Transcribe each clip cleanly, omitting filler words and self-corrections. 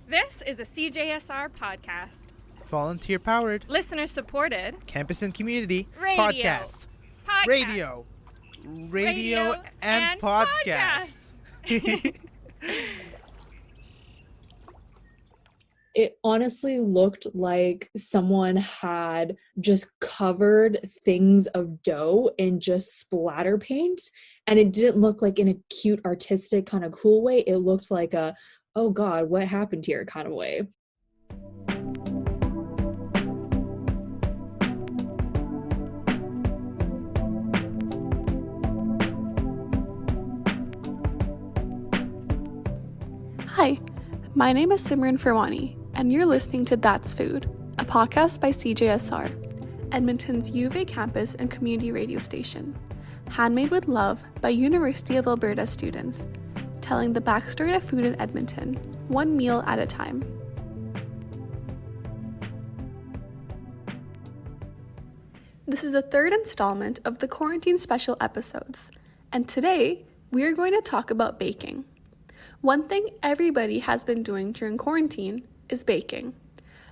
This is a CJSR podcast. Volunteer-powered, Listener-supported, campus and community Radio. podcast. Radio and podcast. It honestly looked like someone had just covered things of dough in just splatter paint, and it didn't look like in a cute, artistic, kind of cool way. It looked like a, oh God, what happened here kind of way. Hi, my name is Simran Pherwani, and you're listening to That's Food, a podcast by CJSR, Edmonton's UofA campus and community radio station, handmade with love by University of Alberta students, telling the backstory of food in Edmonton, one meal at a time. This is the third installment of the quarantine special episodes, and today we are going to talk about baking. One thing everybody has been doing during quarantine is baking,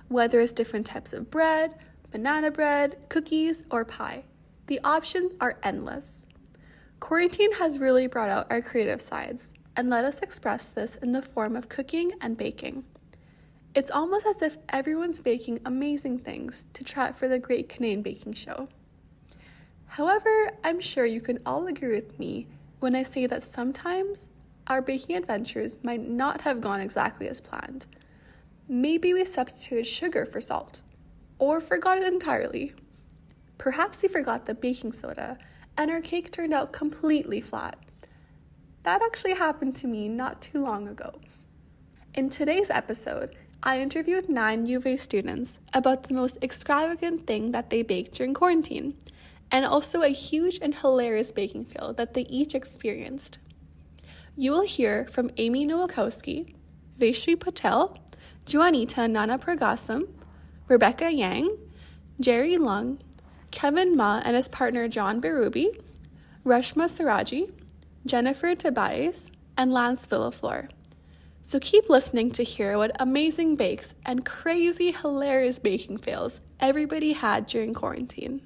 whether it's different types of bread, banana bread, cookies, or pie. The options are endless. Quarantine has really brought out our creative sides and let us express this in the form of cooking and baking. It's almost as if everyone's baking amazing things to try for the Great Canadian Baking Show. However, I'm sure you can all agree with me when I say that sometimes our baking adventures might not have gone exactly as planned. Maybe we substituted sugar for salt, or forgot it entirely. Perhaps we forgot the baking soda, and our cake turned out completely flat. That actually happened to me not too long ago. In today's episode, I interviewed 9 UofA students about the most extravagant thing that they baked during quarantine, and also a huge and hilarious baking fail that they each experienced. You will hear from Amy Nowakowski, Vaishri Patel, Juanita Nana Pragasam, Rebecca Yang, Jerry Lung, Kevin Ma and his partner John Berube, Reshma Siraji, Jennifer Tobias, and Lance Villaflor. So keep listening to hear what amazing bakes and crazy hilarious baking fails everybody had during quarantine.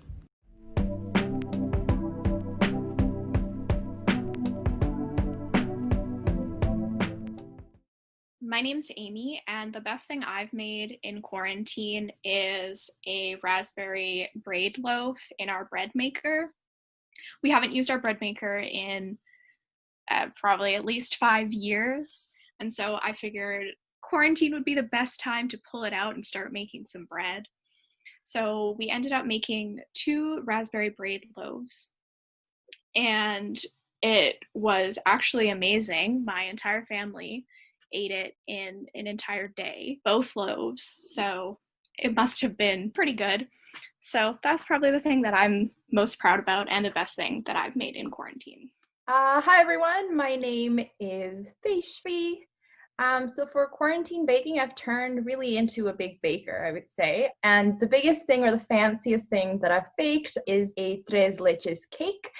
My name's Amy, and the best thing I've made in quarantine is a raspberry braid loaf in our bread maker. We haven't used our bread maker in probably at least 5 years, and so I figured quarantine would be the best time to pull it out and start making some bread. So we ended up making 2 raspberry braid loaves, and it was actually amazing. My entire family ate it in an entire day, both loaves, so it must have been pretty good. So that's probably the thing that I'm most proud about and the best thing that I've made in quarantine. Hi everyone, my name is Vaishri. So for quarantine baking, I've turned really into a big baker, I would say. And the biggest thing or the fanciest thing that I've baked is a tres leches cake.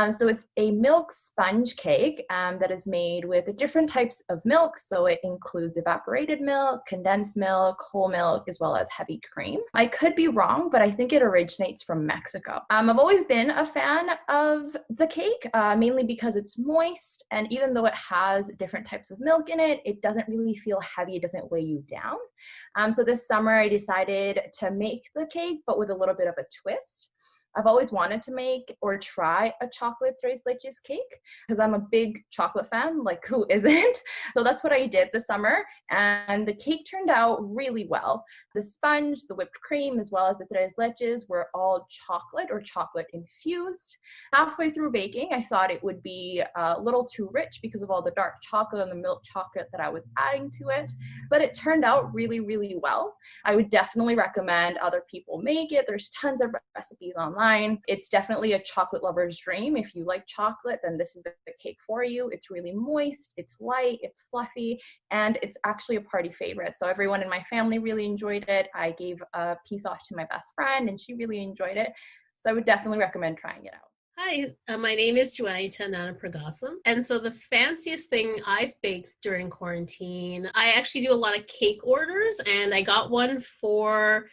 So it's a milk sponge cake that is made with different types of milk. So it includes evaporated milk, condensed milk, whole milk, as well as heavy cream. I could be wrong, but I think it originates from Mexico. I've always been a fan of the cake, mainly because it's moist. And even though it has different types of milk in it, it doesn't really feel heavy. It doesn't weigh you down. So this summer I decided to make the cake, but with a little bit of a twist. I've always wanted to make or try a chocolate tres leches cake because I'm a big chocolate fan, like who isn't? So that's what I did this summer, and the cake turned out really well. The sponge, the whipped cream, as well as the tres leches were all chocolate or chocolate infused. Halfway through baking, I thought it would be a little too rich because of all the dark chocolate and the milk chocolate that I was adding to it, but it turned out really, really well. I would definitely recommend other people make it. There's tons of recipes online. It's definitely a chocolate lover's dream. If you like chocolate, then this is the cake for you. It's really moist, it's light, it's fluffy, and it's actually a party favorite. So everyone in my family really enjoyed it. I gave a piece off to my best friend and she really enjoyed it. So I would definitely recommend trying it out. Hi, my name is Juanita Nana Pragasam. And so the fanciest thing I've baked during quarantine, I actually do a lot of cake orders, and I got one for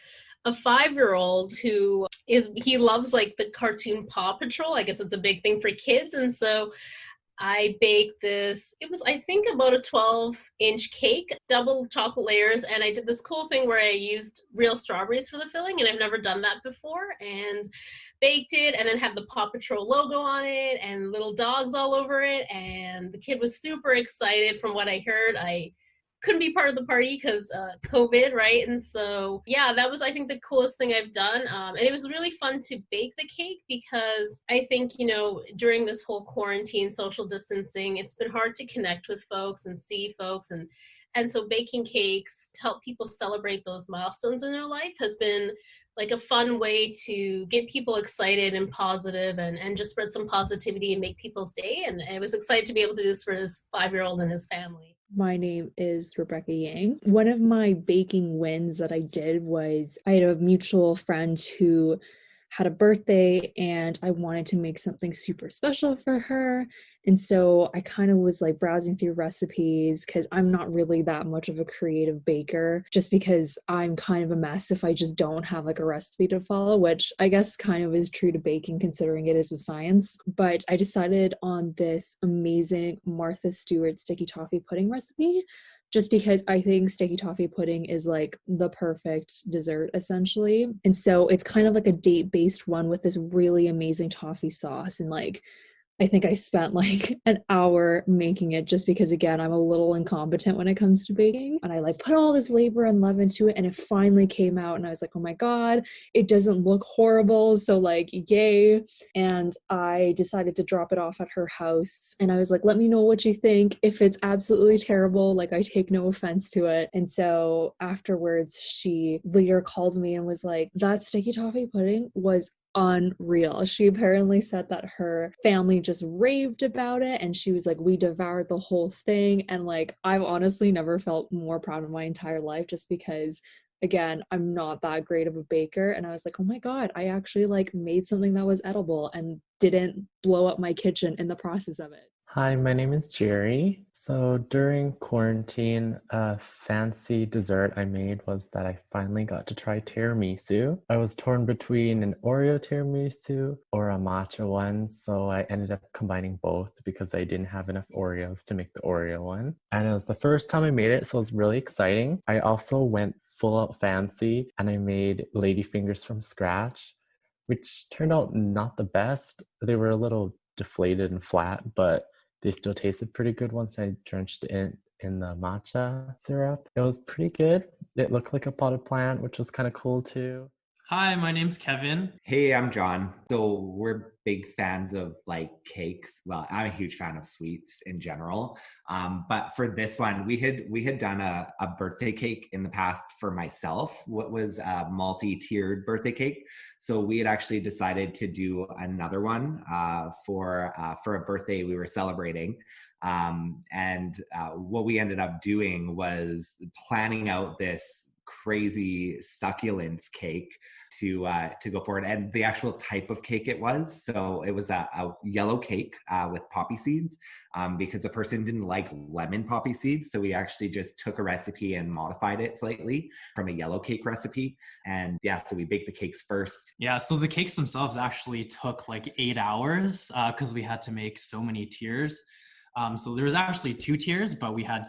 a 5-year-old he loves like the cartoon Paw Patrol. I guess it's a big thing for kids. And so I baked this. It was, I think, about a 12-inch cake, double chocolate layers, and I did this cool thing where I used real strawberries for the filling, and I've never done that before, and baked it, and then had the Paw Patrol logo on it, and little dogs all over it, and the kid was super excited from what I heard. I couldn't be part of the party because COVID, right? And so, yeah, that was, I think, the coolest thing I've done. And it was really fun to bake the cake because I think, during this whole quarantine, social distancing, it's been hard to connect with folks and see folks. And so baking cakes to help people celebrate those milestones in their life has been like a fun way to get people excited and positive and just spread some positivity and make people's day. And I was excited to be able to do this for his 5-year-old and his family. My name is Rebecca Yang. One of my baking wins that I did was I had a mutual friend who had a birthday and I wanted to make something super special for her. And so I kind of was like browsing through recipes because I'm not really that much of a creative baker, just because I'm kind of a mess if I just don't have like a recipe to follow, which I guess kind of is true to baking considering it is a science. But I decided on this amazing Martha Stewart sticky toffee pudding recipe, just because I think sticky toffee pudding is like the perfect dessert essentially. And so it's kind of like a date-based one with this really amazing toffee sauce. And like, I think I spent like an hour making it just because, again, I'm a little incompetent when it comes to baking. And I like put all this labor and love into it, and it finally came out. And I was like, oh my God, it doesn't look horrible. So like, yay. And I decided to drop it off at her house. And I was like, let me know what you think. If it's absolutely terrible, like I take no offense to it. And so afterwards, she later called me and was like, that sticky toffee pudding was unreal. She apparently said that her family just raved about it, and she was like, we devoured the whole thing. And like, I've honestly never felt more proud of my entire life, just because, again, I'm not that great of a baker. And I was like, oh my God, I actually like made something that was edible and didn't blow up my kitchen in the process of it. Hi, my name is Jerry. So during quarantine, a fancy dessert I made was that I finally got to try tiramisu. I was torn between an Oreo tiramisu or a matcha one, so I ended up combining both because I didn't have enough Oreos to make the Oreo one. And it was the first time I made it, so it was really exciting. I also went full out fancy and I made ladyfingers from scratch, which turned out not the best. They were a little deflated and flat, but they still tasted pretty good once I drenched it in the matcha syrup. It was pretty good. It looked like a potted plant, which was kind of cool too. Hi, my name's Kevin. Hey, I'm John. So we're big fans of like cakes. Well, I'm a huge fan of sweets in general. But for this one, we had done a birthday cake in the past for myself. What was a multi-tiered birthday cake. So we had actually decided to do another one for a birthday we were celebrating. What we ended up doing was planning out this crazy succulents cake to go forward, and the actual type of cake it was. So it was a yellow cake with poppy seeds because the person didn't like lemon poppy seeds. So we actually just took a recipe and modified it slightly from a yellow cake recipe. And yeah, so we baked the cakes first. Yeah, so the cakes themselves actually took like 8 hours because we had to make so many tiers. So there was actually 2 tiers, but we had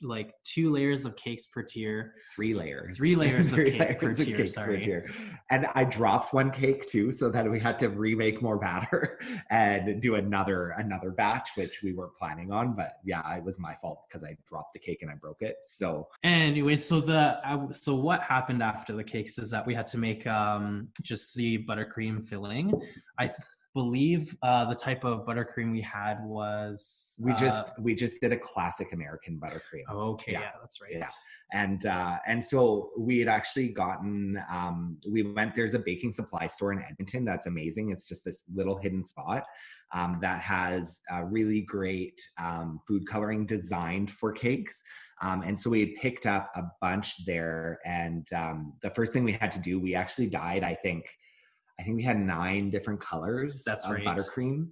like 2 layers of cakes per tier. 3 layers. 3 layers of cake per tier, per tier. And I dropped one cake too, so that we had to remake more batter and do another batch, which we weren't planning on. But yeah, it was my fault because I dropped the cake and I broke it. So anyway, so what happened after the cakes is that we had to make just the buttercream filling. I believe the type of buttercream we had was we just did a classic American buttercream. Oh, okay, yeah, that's right. Yeah, and so we had actually gotten there's a baking supply store in Edmonton that's amazing. It's just this little hidden spot that has a really great food coloring designed for cakes. And so we picked up a bunch there, and the first thing we had to do, we actually dyed, I think, I think we had 9 different colors of buttercream.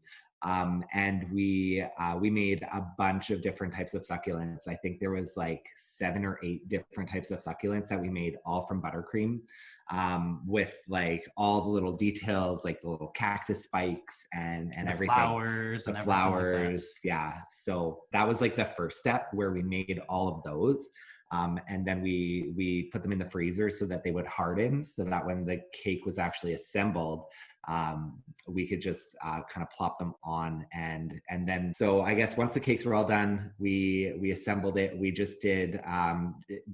And we made a bunch of different types of succulents. I think there was like 7 or 8 different types of succulents that we made, all from buttercream, with like all the little details, like the little cactus spikes and everything. The flowers. Like yeah. So that was like the first step, where we made all of those. And then we put them in the freezer so that they would harden, so that when the cake was actually assembled, we could just kind of plop them on. And then, so I guess once the cakes were all done, we assembled it. We just did,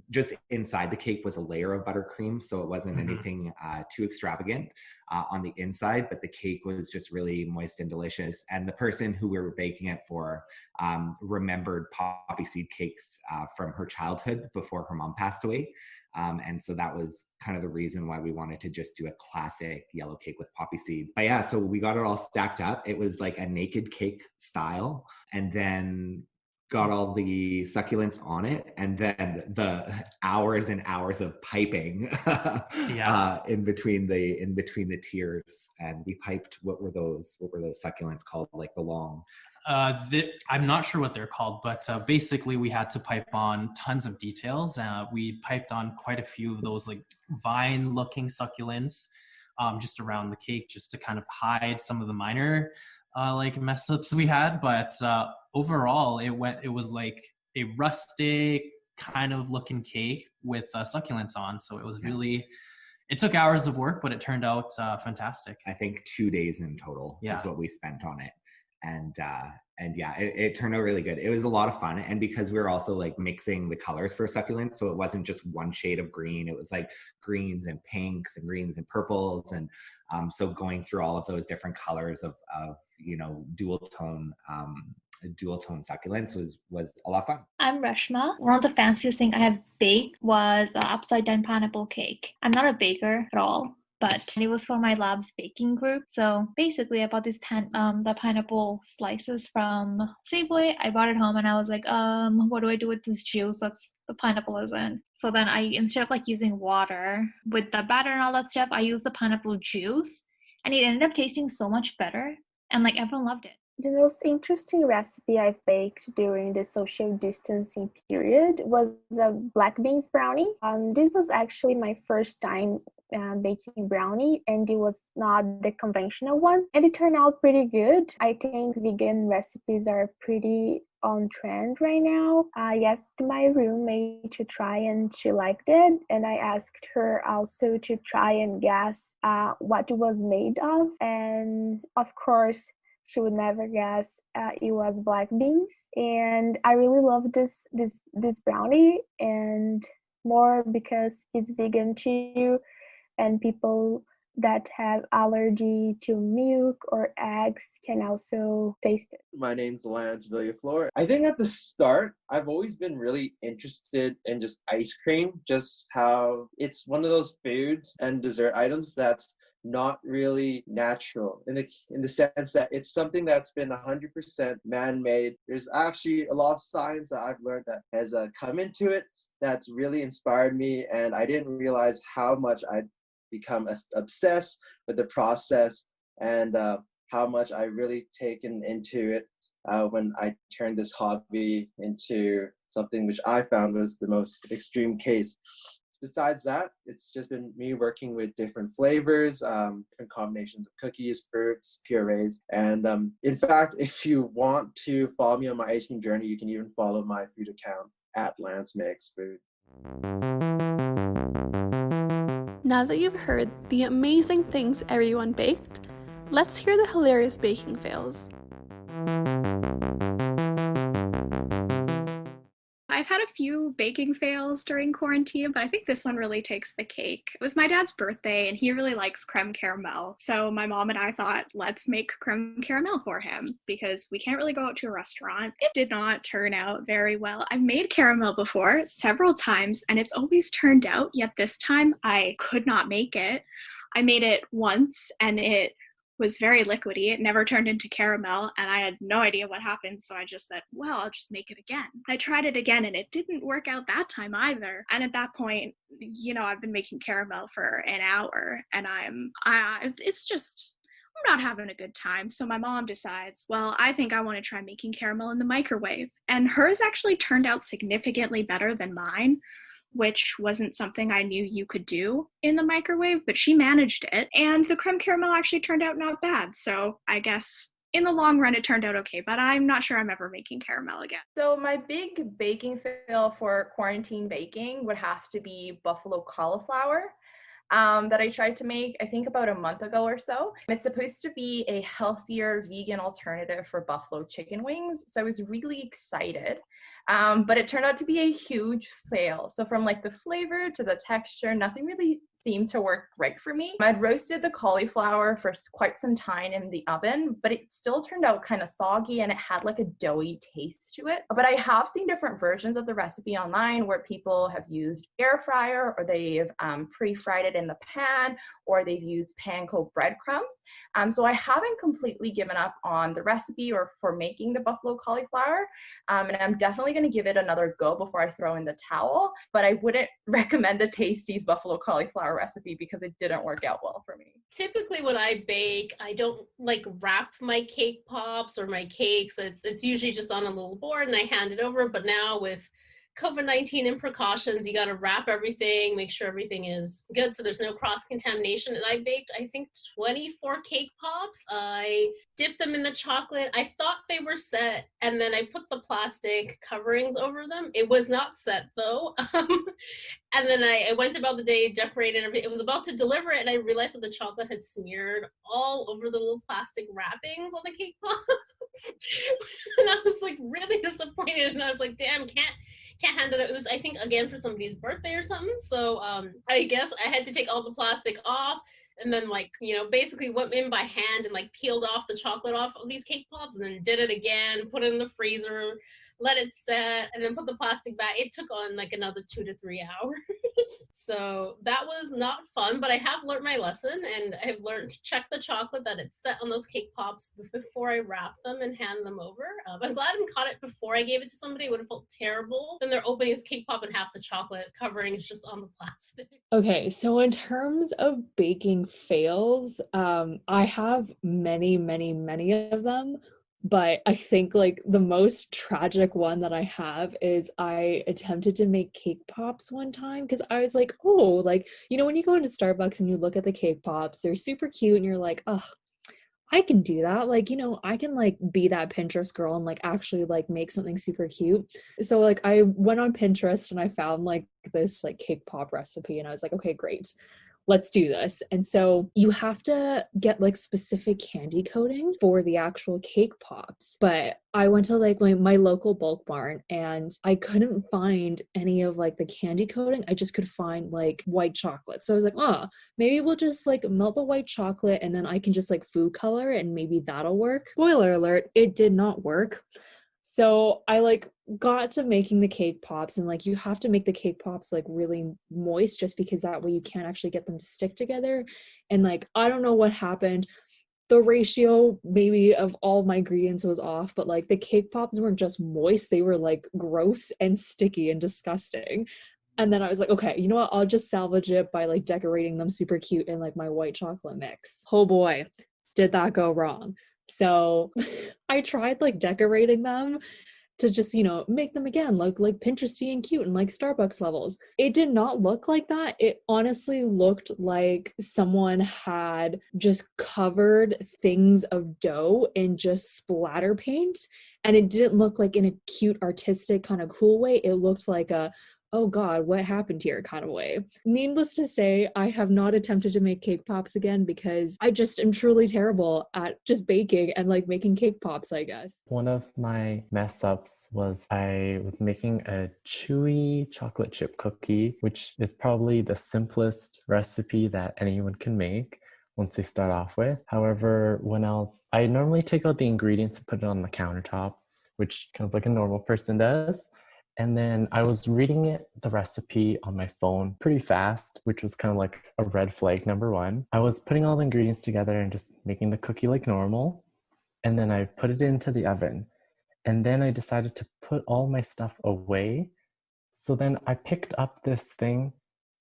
just inside the cake was a layer of buttercream, so it wasn't anything too extravagant on the inside, but the cake was just really moist and delicious. And the person who we were baking it for remembered poppy seed cakes from her childhood before her mom passed away. And so that was kind of the reason why we wanted to just do a classic yellow cake with poppy seed. But yeah, so we got it all stacked up. It was like a naked cake style, and then got all the succulents on it, and then the hours and hours of piping in between the tiers. And we piped, what were those succulents called, like the long? I'm not sure what they're called, but basically we had to pipe on tons of details. We piped on quite a few of those like vine looking succulents just around the cake, just to kind of hide some of the minor like mess ups we had. But overall it was like a rustic kind of looking cake with succulents on. So it was really, it took hours of work, but it turned out fantastic. I think 2 days in total is what we spent on it. And yeah, it turned out really good. It was a lot of fun. And because we were also like mixing the colors for succulents, so it wasn't just one shade of green, it was like greens and pinks and greens and purples. And so going through all of those different colors of dual tone succulents was a lot of fun. I'm Reshma. One of the fanciest things I have baked was upside down pineapple cake. I'm not a baker at all, but it was for my lab's baking group. So basically I bought these the pineapple slices from Safeway. I brought it home and I was like, what do I do with this juice that's the pineapple is in? So then I, instead of like using water with the batter and all that stuff, I used the pineapple juice, and it ended up tasting so much better, and like everyone loved it. The most interesting recipe I've baked during the social distancing period was a black beans brownie. This was actually my first time baking brownie, and it was not the conventional one, and it turned out pretty good. I think vegan recipes are pretty on trend right now. I asked my roommate to try, and she liked it, and I asked her also to try and guess what it was made of, and of course she would never guess it was black beans. And I really love this brownie, and more because it's vegan too, and people that have allergy to milk or eggs can also taste it. My name's Lance Villaflor. I think at the start, I've always been really interested in just ice cream, just how it's one of those foods and dessert items that's not really natural in the sense that it's something that's been 100% man-made. There's actually a lot of science that I've learned that has come into it that's really inspired me, and I didn't realize how much I'd become obsessed with the process, and how much I really taken into it when I turned this hobby into something which I found was the most extreme case. Besides that, it's just been me working with different flavors, different combinations of cookies, fruits, purees. And in fact, if you want to follow me on my ice cream journey, you can even follow my food account at Lance Makes Food. Now that you've heard the amazing things everyone baked, let's hear the hilarious baking fails. I've had a few baking fails during quarantine, but I think this one really takes the cake. It was my dad's birthday, and he really likes creme caramel. So my mom and I thought, let's make creme caramel for him, because we can't really go out to a restaurant. It did not turn out very well. I've made caramel before several times, and it's always turned out, yet this time I could not make it. I made it once, and it was very liquidy. It never turned into caramel, and I had no idea what happened. So I just said, well, I'll just make it again. I tried it again, and it didn't work out that time either. And at that point, I've been making caramel for an hour, and I'm not having a good time. So my mom decides, well, I think I want to try making caramel in the microwave. And hers actually turned out significantly better than mine, which wasn't something I knew you could do in the microwave, but she managed it. And the creme caramel actually turned out not bad. So I guess in the long run, it turned out okay, but I'm not sure I'm ever making caramel again. So my big baking fail for quarantine baking would have to be buffalo cauliflower. That I tried to make, I think about a month ago or so. It's supposed to be a healthier vegan alternative for buffalo chicken wings. So I was really excited. But it turned out to be a huge fail. So from like the flavor to the texture, nothing really seemed to work right for me. I'd roasted the cauliflower for quite some time in the oven, but it still turned out kind of soggy and it had like a doughy taste to it. But I have seen different versions of the recipe online where people have used air fryer, or they've pre-fried it in the pan, or they've used panko breadcrumbs. So I haven't completely given up on the recipe or for making the buffalo cauliflower. And I'm definitely going to give it another go before I throw in the towel, but I wouldn't recommend the Tasty's buffalo cauliflower recipe because it didn't work out well for me. Typically when I bake, I don't like wrap my cake pops or my cakes. It's usually just on a little board and I hand it over. But now with COVID-19 and precautions, you got to wrap everything, make sure everything is good so there's no cross-contamination. And I baked, I think, 24 cake pops. I dipped them in the chocolate. I thought they were set, and then I put the plastic coverings over them. It was not set, though. And then I went about the day, decorated everything. It was about to deliver it, and I realized that the chocolate had smeared all over the little plastic wrappings on the cake pops. And I was like really disappointed, and I was like, damn, can't hand it. It was, I think, again for somebody's birthday or something. So I guess I had to take all the plastic off, and then basically went in by hand and like peeled off the chocolate off of these cake pops, and then did it again, put it in the freezer, let it set, and then put the plastic back. It took on like another 2 to 3 hours. So that was not fun, but I have learned my lesson, and I have learned to check the chocolate that it's set on those cake pops before I wrap them and hand them over. I'm glad I caught it before I gave it to somebody. It would have felt terrible. Then they're opening this cake pop and half the chocolate covering is just on the plastic. Okay, so in terms of baking fails, I have many, many, many of them. But I think like the most tragic one that I have is I attempted to make cake pops one time because I was like, oh, like, when you go into Starbucks and you look at the cake pops, they're super cute and you're like, oh, I can do that. Like, I can like be that Pinterest girl and like actually like make something super cute. So like I went on Pinterest and I found like this like cake pop recipe and I was like, okay, great. Let's do this. And so you have to get like specific candy coating for the actual cake pops. But I went to like my local bulk barn and I couldn't find any of like the candy coating. I just could find like white chocolate. So I was like, oh, maybe we'll just like melt the white chocolate and then I can just like food color and maybe that'll work. Spoiler alert, it did not work. So I like got to making the cake pops and like you have to make the cake pops like really moist just because that way you can't actually get them to stick together. And like, I don't know what happened. The ratio maybe of all my ingredients was off, but like the cake pops weren't just moist, they were like gross and sticky and disgusting. And then I was like, okay, you know what? I'll just salvage it by like decorating them super cute in like my white chocolate mix. Oh boy, did that go wrong. So I tried like decorating them to just, make them again look like Pinteresty and cute and like Starbucks levels. It did not look like that. It honestly looked like someone had just covered things of dough in just splatter paint. And it didn't look like in a cute, artistic kind of cool way. It looked like a, oh God, what happened here kind of way. Needless to say, I have not attempted to make cake pops again because I just am truly terrible at just baking and like making cake pops, I guess. One of my mess ups was I was making a chewy chocolate chip cookie, which is probably the simplest recipe that anyone can make once they start off with. However, I normally take out the ingredients and put it on the countertop, which kind of like a normal person does. And then I was reading the recipe on my phone pretty fast, which was kind of like a red flag number one. I was putting all the ingredients together and just making the cookie like normal. And then I put it into the oven. And then I decided to put all my stuff away. So then I picked up this thing,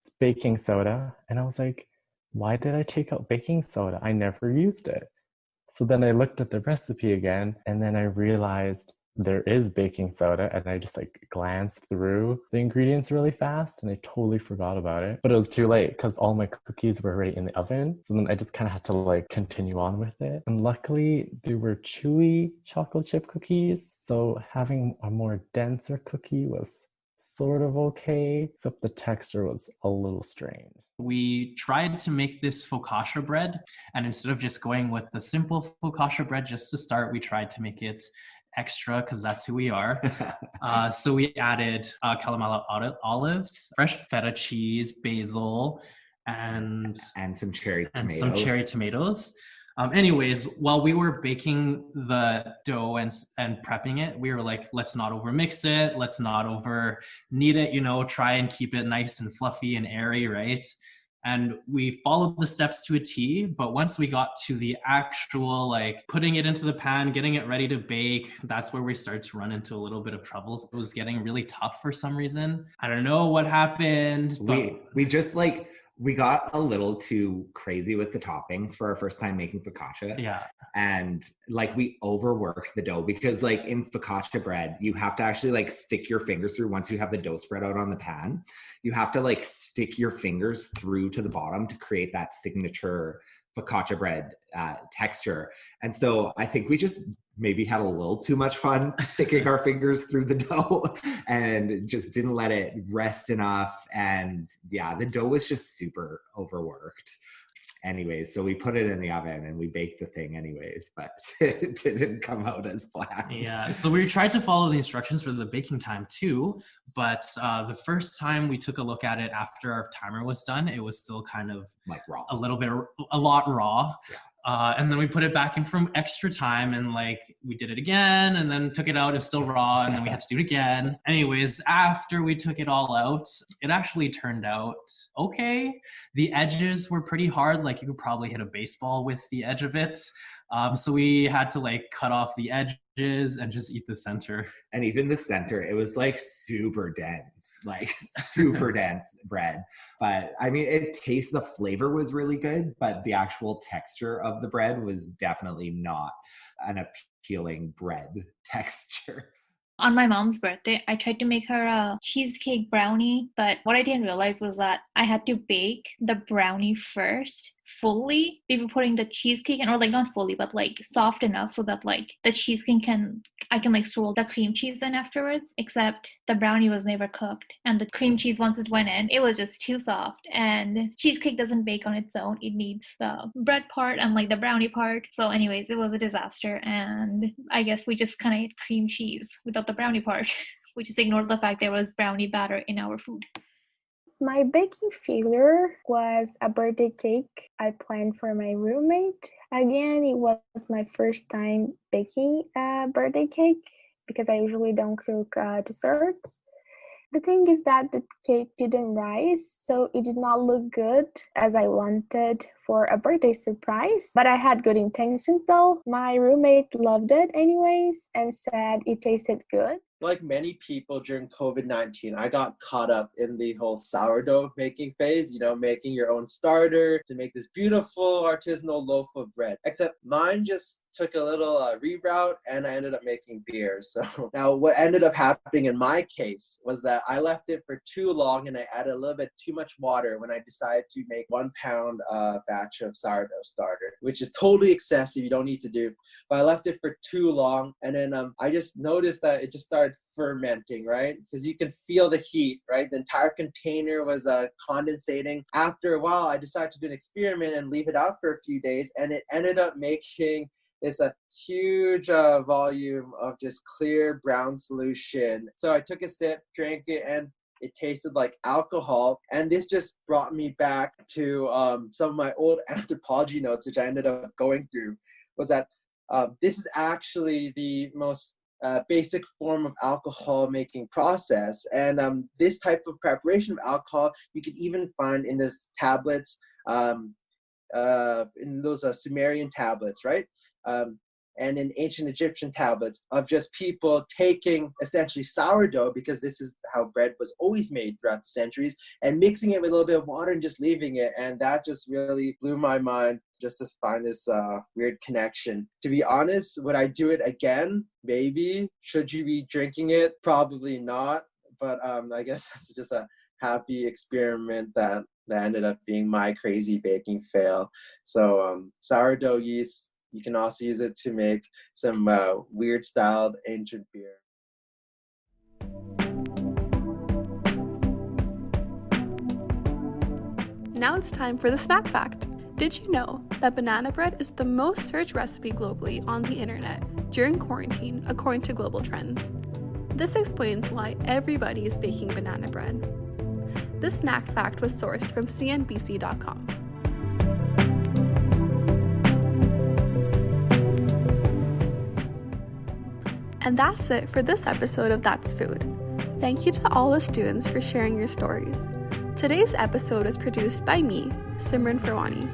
it's baking soda, and I was like, why did I take out baking soda? I never used it. So then I looked at the recipe again, and then I realized there is baking soda, and I just like glanced through the ingredients really fast, and I totally forgot about it. But it was too late because all my cookies were already in the oven. So then I just kind of had to like continue on with it. And luckily they were chewy chocolate chip cookies. So having a more denser cookie was sort of okay, except the texture was a little strange. We tried to make this focaccia bread, and instead of just going with the simple focaccia bread just to start, we tried to make it extra because that's who we are. So we added calamari olives, fresh feta cheese, basil, and some cherry tomatoes. Anyways, while we were baking the dough and prepping it, we were like, let's not over mix it. Let's not over knead it, try and keep it nice and fluffy and airy, right? And we followed the steps to a T, but once we got to the actual, like putting it into the pan, getting it ready to bake, that's where we started to run into a little bit of troubles. It was getting really tough for some reason. I don't know what happened, but we got a little too crazy with the toppings for our first time making focaccia. Yeah. And like we overworked the dough because like in focaccia bread, you have to actually like stick your fingers through once you have the dough spread out on the pan. You have to like stick your fingers through to the bottom to create that signature focaccia bread texture. And so I think we just maybe had a little too much fun sticking our fingers through the dough and just didn't let it rest enough. And yeah, the dough was just super overworked. Anyways, so we put it in the oven and we baked the thing anyways, but it didn't come out as planned. Yeah, so we tried to follow the instructions for the baking time too, but the first time we took a look at it after our timer was done, it was still kind of like raw, a lot raw. Yeah. And then we put it back in from extra time and like we did it again and then took it out, it's still raw, and then we had to do it again. Anyways, after we took it all out, it actually turned out okay. The edges were pretty hard, like you could probably hit a baseball with the edge of it. So we had to like cut off the edges and just eat the center. And even the center, it was like super dense bread. But I mean, the flavor was really good, but the actual texture of the bread was definitely not an appealing bread texture. On my mom's birthday, I tried to make her a cheesecake brownie, but what I didn't realize was that I had to bake the brownie first fully before putting the cheesecake in, or like not fully, but like soft enough so that like the cheesecake I can like swirl the cream cheese in afterwards, except the brownie was never cooked. And the cream cheese, once it went in, it was just too soft. And cheesecake doesn't bake on its own. It needs the bread part and like the brownie part. So anyways, it was a disaster. And I guess we just kind of ate cream cheese without the brownie part. We just ignored the fact there was brownie batter in our food. My baking failure was a birthday cake I planned for my roommate. Again, it was my first time baking a birthday cake because I usually don't cook desserts. The thing is that the cake didn't rise, so it did not look good as I wanted for a birthday surprise. But I had good intentions though. My roommate loved it anyways and said it tasted good. Like many people during COVID-19, I got caught up in the whole sourdough making phase, making your own starter to make this beautiful artisanal loaf of bread. Except mine just took a little reroute and I ended up making beer. So now what ended up happening in my case was that I left it for too long and I added a little bit too much water when I decided to make 1 pound batch of sourdough starter, which is totally excessive. You don't need to do. But I left it for too long and then I just noticed that it just started fermenting, right? Because you can feel the heat, right? The entire container was condensating. After a while, I decided to do an experiment and leave it out for a few days, and it ended up making this a huge volume of just clear brown solution. So I took a sip, drank it, and it tasted like alcohol. And this just brought me back to some of my old anthropology notes, which I ended up going through, was that this is actually the most basic form of alcohol making process. And this type of preparation of alcohol you can even find in this tablets, in those Sumerian tablets, right? And in ancient Egyptian tablets of just people taking essentially sourdough, because this is how bread was always made throughout the centuries, and mixing it with a little bit of water and just leaving it. And that just really blew my mind, just to find this weird connection. To be honest, would I do it again? Maybe. Should you be drinking it? Probably not. But I guess it's just a happy experiment that ended up being my crazy baking fail. So sourdough yeast, you can also use it to make some weird styled ancient beer. Now it's time for the snack fact. Did you know that banana bread is the most searched recipe globally on the internet during quarantine, according to Global Trends? This explains why everybody is baking banana bread. This snack fact was sourced from cnbc.com. And that's it for this episode of That's Food. Thank you to all the students for sharing your stories. Today's episode is produced by me, Simran Pherwani.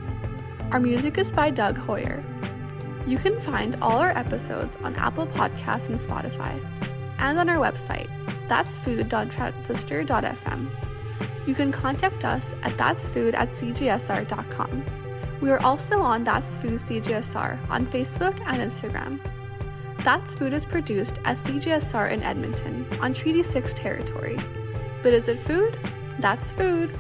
Our music is by Doug Hoyer. You can find all our episodes on Apple Podcasts and Spotify, and on our website, that'sfood.transistor.fm. You can contact us at that'sfood@cgsr.com. We are also on That's Food CGSR on Facebook and Instagram. That's Food is produced at CGSR in Edmonton on Treaty 6 territory. But is it food? That's food.